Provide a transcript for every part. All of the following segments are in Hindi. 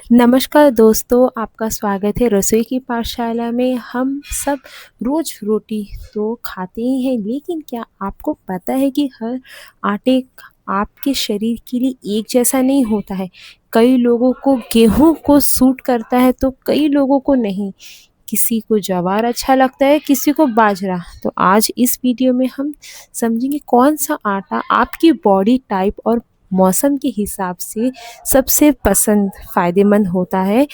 नमस्कार दोस्तों, आपका स्वागत है रसोई की पाठशाला में। हम सब रोज़ रोटी तो खाते ही हैं, लेकिन क्या आपको पता है कि हर आटे आपके शरीर के लिए एक जैसा नहीं होता है। कई लोगों को गेहूँ को सूट करता है तो कई लोगों को नहीं। किसी को ज्वार अच्छा लगता है, किसी को बाजरा। तो आज इस वीडियो में हम समझेंगे कौन सा आटा आपकी बॉडी टाइप और मौसम के हिसाब से सबसे पसंद फ़ायदेमंद होता है।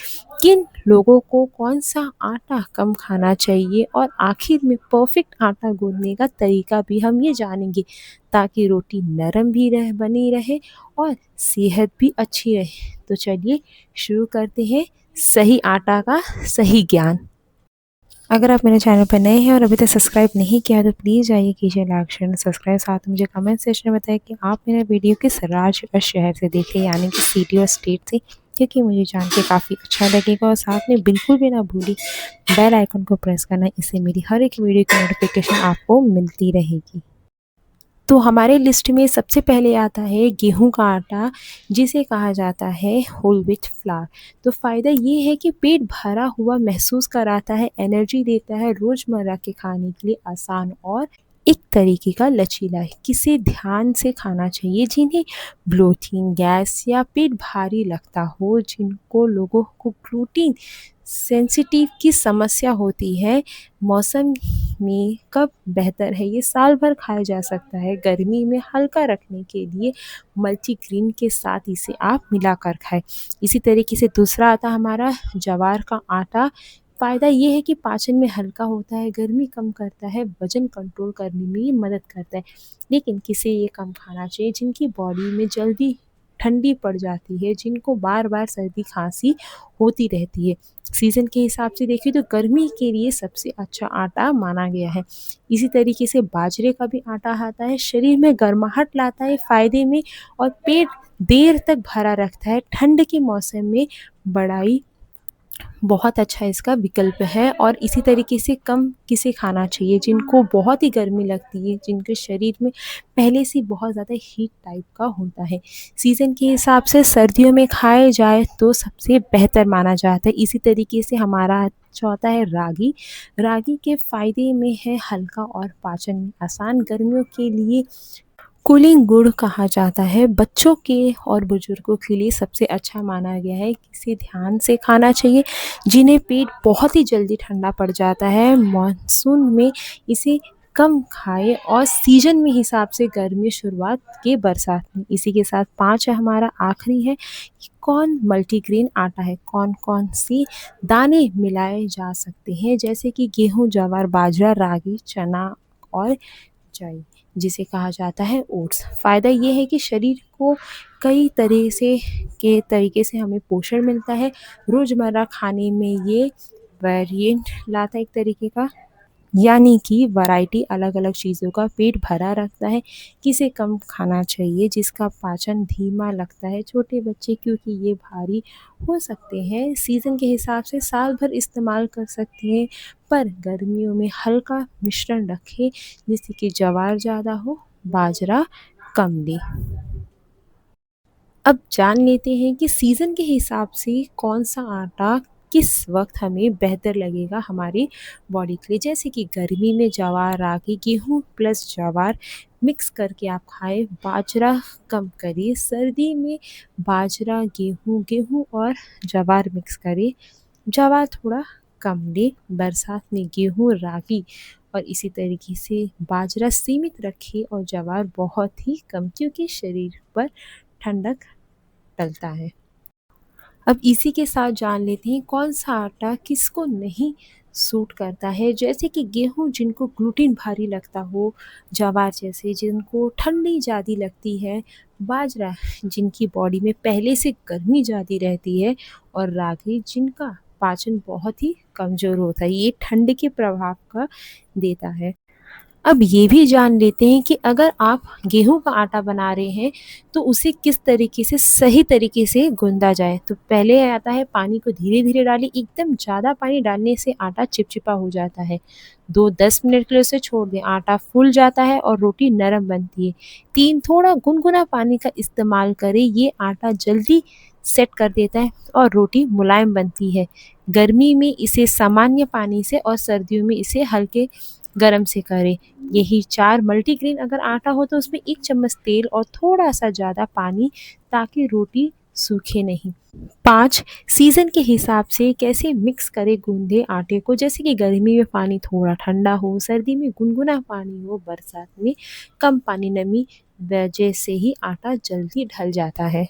किन लोगों को कौन सा आटा कम खाना चाहिए और आखिर में परफेक्ट आटा गूँथने का तरीका भी हम ये जानेंगे, ताकि रोटी नरम भी बनी रहे और सेहत भी अच्छी रहे। तो चलिए शुरू करते हैं सही आटा का सही ज्ञान। अगर आप मेरे चैनल पर नए हैं और अभी तक सब्सक्राइब नहीं किया है तो प्लीज़ जाइए कीजिए लाइक शेयर सब्सक्राइब। साथ में मुझे कमेंट सेक्शन में बताएं कि आप मेरा वीडियो किस राज्य और शहर से देख रहे हैं, यानी कि सिटी और स्टेट से, क्योंकि मुझे जान के काफ़ी अच्छा लगेगा। और साथ में बिल्कुल भी ना भूलिए बेल आइकन को प्रेस करना, इससे मेरी हर एक वीडियो की नोटिफिकेशन आपको मिलती रहेगी। तो हमारे लिस्ट में सबसे पहले आता है गेहूं का आटा, जिसे कहा जाता है होल व्हीट फ्लावर। तो फ़ायदा ये है कि पेट भरा हुआ महसूस कराता है, एनर्जी देता है, रोज़मर्रा के खाने के लिए आसान और एक तरीके का लचीला है। किसे ध्यान से खाना चाहिए जिन्हें ब्लोटिंग, गैस या पेट भारी लगता हो, जिनको लोगों को ग्लूटीन सेंसिटिव की समस्या होती है। मौसम में कब बेहतर है, ये साल भर खाया जा सकता है। गर्मी में हल्का रखने के लिए मल्टीग्रेन के साथ इसे आप मिलाकर खाएं। इसी तरीके से दूसरा आता हमारा ज्वार का आटा। फ़ायदा ये है कि पाचन में हल्का होता है, गर्मी कम करता है, वज़न कंट्रोल करने में ये मदद करता है। लेकिन किसे ये कम खाना चाहिए जिनकी बॉडी में जल्दी ठंडी पड़ जाती है, जिनको बार-बार सर्दी खाँसी होती रहती है। सीज़न के हिसाब से देखिए तो गर्मी के लिए सबसे अच्छा आटा माना गया है। इसी तरीके से बाजरे का भी आटा आता है, शरीर में गर्माहट लाता है फ़ायदे में, और पेट देर तक भरा रखता है। ठंड के मौसम में बड़ाई बहुत अच्छा इसका विकल्प है। और इसी तरीके से कम किसे खाना चाहिए जिनको बहुत ही गर्मी लगती है, जिनके शरीर में पहले से बहुत ज़्यादा हीट टाइप का होता है। सीज़न के हिसाब से सर्दियों में खाए जाए तो सबसे बेहतर माना जाता है। इसी तरीके से हमारा चौथा है रागी। रागी के फ़ायदे में है हल्का और पाचन में आसान। गर्मियों के लिए कूलिंग गुड़ कहा जाता है। बच्चों के और बुजुर्गों के लिए सबसे अच्छा माना गया है। इसे ध्यान से खाना चाहिए जिन्हें पेट बहुत ही जल्दी ठंडा पड़ जाता है। मानसून में इसे कम खाएं और सीजन में हिसाब से गर्मी शुरुआत के बरसात में। इसी के साथ 5 है हमारा आखिरी है कि कौन मल्टीग्रेन आटा है, कौन कौन सी दाने मिलाए जा सकते हैं, जैसे कि गेहूँ, ज्वार, बाजरा, रागी, चना और जई, जिसे कहा जाता है ओट्स। फ़ायदा ये है कि शरीर को कई तरह से के तरीके से हमें पोषण मिलता है। रोज़मर्रा खाने में ये वेरिएंट लाता है एक तरीके का, यानी कि वैरायटी अलग-अलग चीज़ों का पेट भरा रखता है। किसे कम खाना चाहिए जिसका पाचन धीमा लगता है, छोटे बच्चे क्योंकि ये भारी हो सकते हैं। सीज़न के हिसाब से साल भर इस्तेमाल कर सकते हैं, पर गर्मियों में हल्का मिश्रण रखें, जिससे कि ज्वार ज़्यादा हो, बाजरा कम लें। अब जान लेते हैं कि सीज़न के हिसाब से कौन-सा आटा किस वक़्त हमें बेहतर लगेगा हमारी बॉडी के लिए। जैसे कि गर्मी में ज्वार, रागी, गेहूँ प्लस ज्वार मिक्स करके आप खाएँ, बाजरा कम करिए। सर्दी में बाजरा, गेहूँ और ज्वार मिक्स करें, ज्वार थोड़ा कम लें। बरसात में गेहूँ, रागी और इसी तरीके से बाजरा सीमित रखें और ज्वार बहुत ही कम, क्योंकि शरीर पर ठंडक डलता है। अब इसी के साथ जान लेते हैं कौन सा आटा किसको नहीं सूट करता है। जैसे कि गेहूँ जिनको ग्लूटीन भारी लगता हो, ज्वार जैसे जिनको ठंडी ज़्यादा लगती है, बाजरा जिनकी बॉडी में पहले से गर्मी ज़्यादा रहती है, और रागी जिनका पाचन बहुत ही कमज़ोर होता है, ये ठंड के प्रभाव का देता है। अब ये भी जान लेते हैं कि अगर आप गेहूँ का आटा बना रहे हैं तो उसे किस तरीके से सही तरीके से गूँधा जाए। तो पहले आता है पानी को धीरे-धीरे डालें, एकदम ज़्यादा पानी डालने से आटा चिपचिपा हो जाता है। 2-10 मिनट के लिए उसे छोड़ दें, आटा फूल जाता है और रोटी नरम बनती है। 3 थोड़ा गुनगुना पानी का इस्तेमाल करें, ये आटा जल्दी सेट कर देता है और रोटी मुलायम बनती है। गर्मी में इसे सामान्य पानी से और सर्दियों में इसे हल्के गरम से करें। यही 4 मल्टीग्रेन अगर आटा हो तो उसमें 1 चम्मच तेल और थोड़ा-सा ज़्यादा पानी, ताकि रोटी सूखे नहीं। 5 सीज़न के हिसाब से कैसे मिक्स करें गूँधे आटे को, जैसे कि गर्मी में पानी थोड़ा ठंडा हो, सर्दी में गुनगुना पानी हो, बरसात में कम पानी, नमी वजह से ही आटा जल्दी ढल जाता है।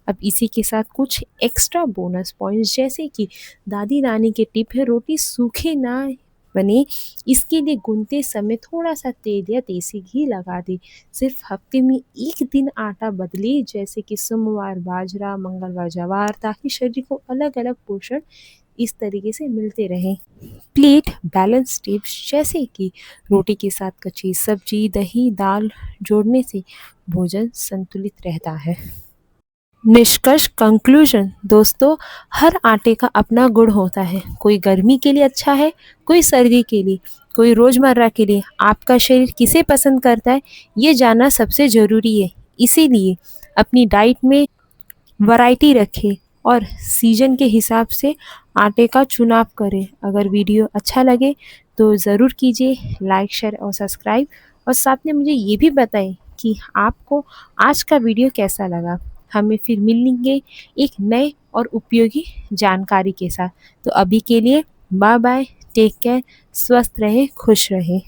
अब इसी के साथ कुछ एक्स्ट्रा बोनस पॉइंट्स, जैसे कि दादी-नानी के टिप है, रोटी सूखे ना बने इसके लिए गूँथते समय थोड़ा-सा तेल या देसी घी लगा दें। सिर्फ हफ्ते में 1 दिन आटा बदलें, जैसे कि सोमवार बाजरा, मंगलवार ज्वार, ताकि शरीर को अलग-अलग पोषण इस तरीके से मिलते रहें। प्लेट बैलेंस टिप्स, जैसे कि रोटी के साथ कच्ची सब्जी, दही, दाल जोड़ने से भोजन संतुलित रहता है। निष्कर्ष कंक्लूजन दोस्तों, हर आटे का अपना गुण होता है। कोई गर्मी के लिए अच्छा है, कोई सर्दी के लिए, कोई रोज़मर्रा के लिए। आपका शरीर किसे पसंद करता है, ये जानना सबसे ज़रूरी है। इसीलिए अपनी डाइट में वैरायटी रखें और सीजन के हिसाब से आटे का चुनाव करें। अगर वीडियो अच्छा लगे तो ज़रूर कीजिए लाइक, शेयर और सब्सक्राइब, और साथ में मुझे ये भी बताएं कि आपको आज का वीडियो कैसा लगा। हमें फिर मिलेंगे एक नए और उपयोगी जानकारी के साथ। तो अभी के लिए बाय बाय, टेक केयर, स्वस्थ रहें, खुश रहें।